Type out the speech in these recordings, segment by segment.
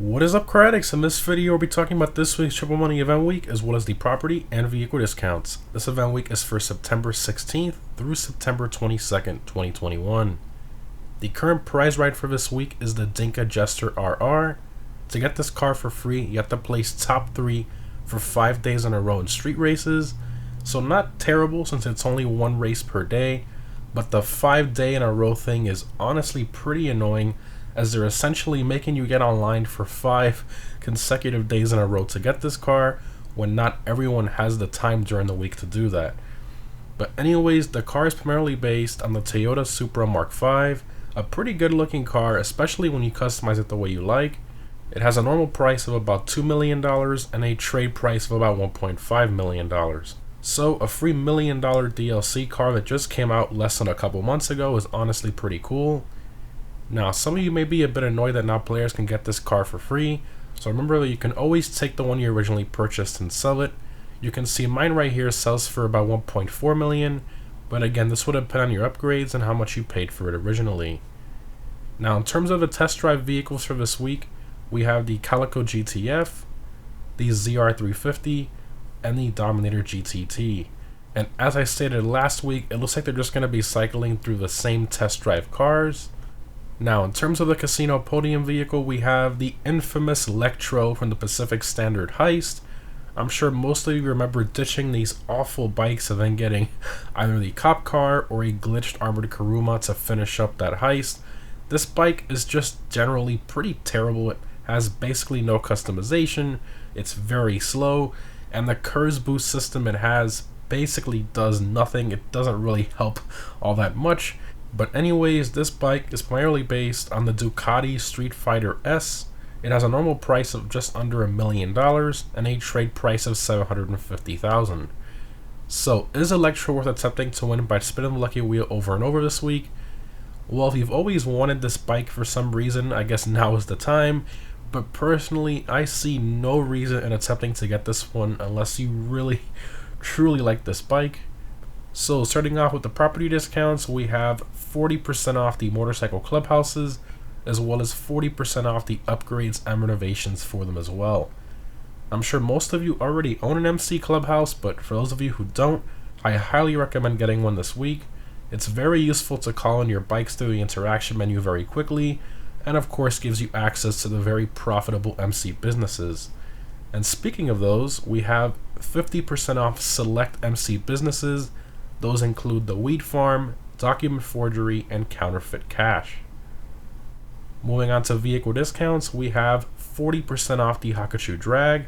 What is up, Cradix? In this video, we'll be talking about this week's Triple Money Event Week, as well as the property and vehicle discounts. This event week is for September 16th through September 22nd, 2021. The current prize right for this week is the Dinka Jester RR. To get this car for free, you have to place top 3 for 5 days in a row in street races. So not terrible since it's only one race per day, but the 5-day in a row thing is honestly pretty annoying, as they're essentially making you get online for 5 consecutive days in a row to get this car, when not everyone has the time during the week to do that. But anyways, the car is primarily based on the Toyota Supra Mark V, a pretty good looking car, especially when you customize it the way you like. It has a normal price of about $2 million and a trade price of about $1.5 million. So a free $1 million DLC car that just came out less than a couple months ago is honestly pretty cool. Now, some of you may be a bit annoyed that not players can get this car for free, so remember that you can always take the one you originally purchased and sell it. You can see mine right here sells for about $1.4 million, but again, this would depend on your upgrades and how much you paid for it originally. Now, in terms of the test drive vehicles for this week, we have the Calico GTF, the ZR350, and the Dominator GTT. And as I stated last week, it looks like they're just going to be cycling through the same test drive cars. Now, in terms of the casino podium vehicle, we have the infamous Electro from the Pacific Standard Heist. I'm sure most of you remember ditching these awful bikes and then getting either the cop car or a glitched armored Kuruma to finish up that heist. This bike is just generally pretty terrible. It has basically no customization, it's very slow, and the curves boost system it has basically does nothing. It doesn't really help all that much. But anyways, this bike is primarily based on the Ducati Street Fighter S. It has a normal price of just under $1 million and a trade price of $750,000. So is Electro worth attempting to win by spinning the lucky wheel over and over this week? Well, if you've always wanted this bike for some reason, I guess now is the time. But personally, I see no reason in attempting to get this one unless you really, truly like this bike. So starting off with the property discounts, we have 40% off the motorcycle clubhouses, as well as 40% off the upgrades and renovations for them as well. I'm sure most of you already own an MC clubhouse, but for those of you who don't, I highly recommend getting one this week. It's very useful to call in your bikes through the interaction menu very quickly, and of course gives you access to the very profitable MC businesses. And speaking of those, we have 50% off select MC businesses. Those include the Weed Farm, Document Forgery, and Counterfeit Cash. Moving on to vehicle discounts, we have 40% off the Hakuchu Drag.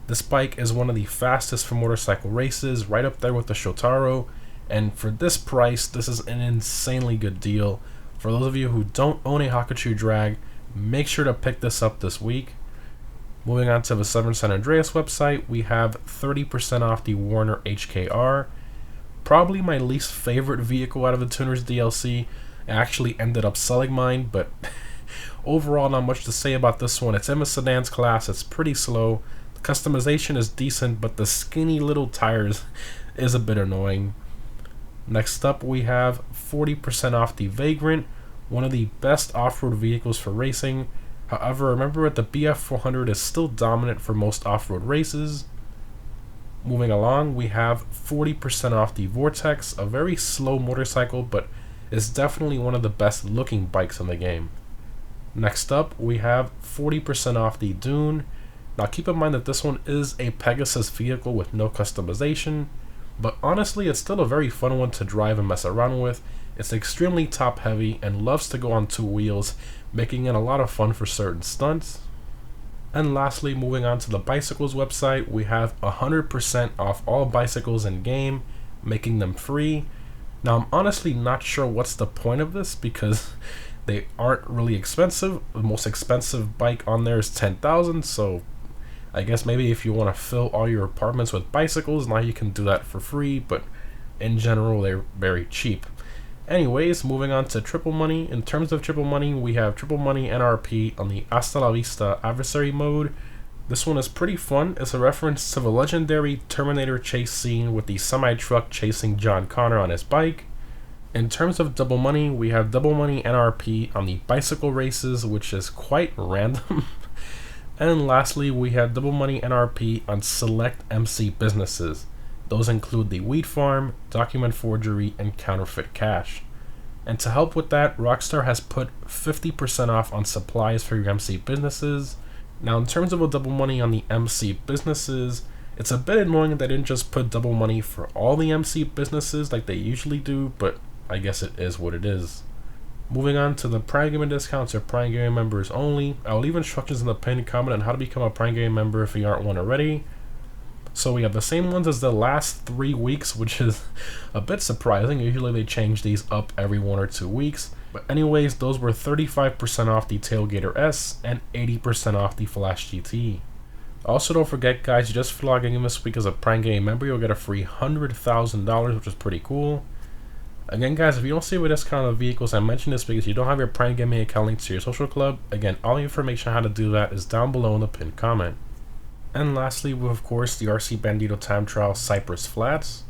This bike is one of the fastest for motorcycle races, right up there with the Shotaro, and for this price, this is an insanely good deal. For those of you who don't own a Hakuchu Drag, make sure to pick this up this week. Moving on to the Southern San Andreas website, we have 30% off the Warner HKR. Probably my least favorite vehicle out of the Tuners DLC. I actually ended up selling mine, but overall not much to say about this one. It's in the sedans class, it's pretty slow. The customization is decent, but the skinny little tires is a bit annoying. Next up, we have 40% off the Vagrant, one of the best off-road vehicles for racing. However, remember that the BF400 is still dominant for most off-road races. Moving along, we have 40% off the Vortex, a very slow motorcycle, but is definitely one of the best looking bikes in the game. Next up, we have 40% off the Dune. Now keep in mind that this one is a Pegasus vehicle with no customization, but honestly it's still a very fun one to drive and mess around with. It's extremely top heavy and loves to go on 2 wheels, making it a lot of fun for certain stunts. And lastly, moving on to the bicycles website, we have 100% off all bicycles in game, making them free. Now I'm honestly not sure what's the point of this, because they aren't really expensive. The most expensive bike on there is $10,000, so I guess maybe if you want to fill all your apartments with bicycles, now you can do that for free, but in general they're very cheap. Anyways, moving on to Triple Money. In terms of Triple Money, we have Triple Money NRP on the Hasta La Vista Adversary mode. This one is pretty fun. It's a reference to the legendary Terminator chase scene with the semi-truck chasing John Connor on his bike. In terms of Double Money, we have Double Money NRP on the bicycle races, which is quite random. And lastly, we have double money NRP on select MC businesses. Those include the Weed Farm, Document Forgery, and Counterfeit Cash. And to help with that, Rockstar has put 50% off on supplies for your MC businesses. Now, in terms of a double money on the MC businesses, it's a bit annoying that they didn't just put double money for all the MC businesses like they usually do, but I guess it is what it is. Moving on to the Prime Gaming discounts or Prime Gaming members only, I will leave instructions in the pinned comment on how to become a Prime Gaming member if you aren't one already. So we have the same ones as the last 3 weeks, which is a bit surprising. Usually they change these up every 1 or 2 weeks. But anyways, those were 35% off the Tailgater S and 80% off the Flash GT. Also, don't forget guys, just for logging in this week as a Prime Gaming member, you'll get a free $100,000, which is pretty cool. Again guys, if you don't see a discount on the vehicles, I mentioned this because you don't have your Prime Gaming account linked to your social club. Again, all the information on how to do that is down below in the pinned comment. And lastly, we have of course the RC Bandito time trial Cypress Flats.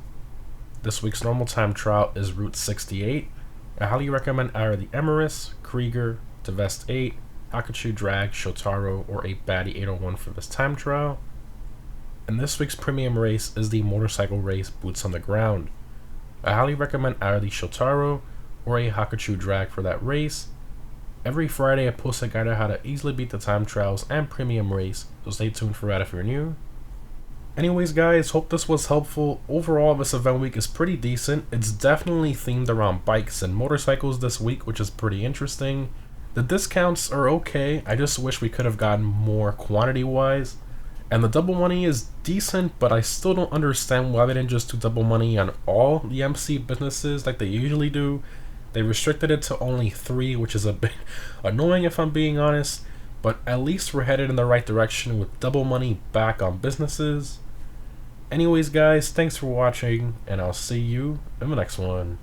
This week's normal time trial is Route 68. I highly recommend either the Emerus, Krieger, Devest 8, Hakachu Drag, Shotaro, or a Batty 801 for this time trial. And this week's premium race is the motorcycle race Boots on the Ground. I highly recommend either the Shotaro or a Hakachu Drag for that race. Every Friday I post a guide on how to easily beat the time trials and premium race, so stay tuned for that if you're new. Anyways guys, hope this was helpful. Overall, this event week is pretty decent. It's definitely themed around bikes and motorcycles this week, which is pretty interesting. The discounts are okay, I just wish we could have gotten more quantity wise. And the double money is decent, but I still don't understand why they didn't just do double money on all the MC businesses like they usually do. They restricted it to only 3, which is a bit annoying if I'm being honest, but at least we're headed in the right direction with double money back on businesses. Anyways guys, thanks for watching, and I'll see you in the next one.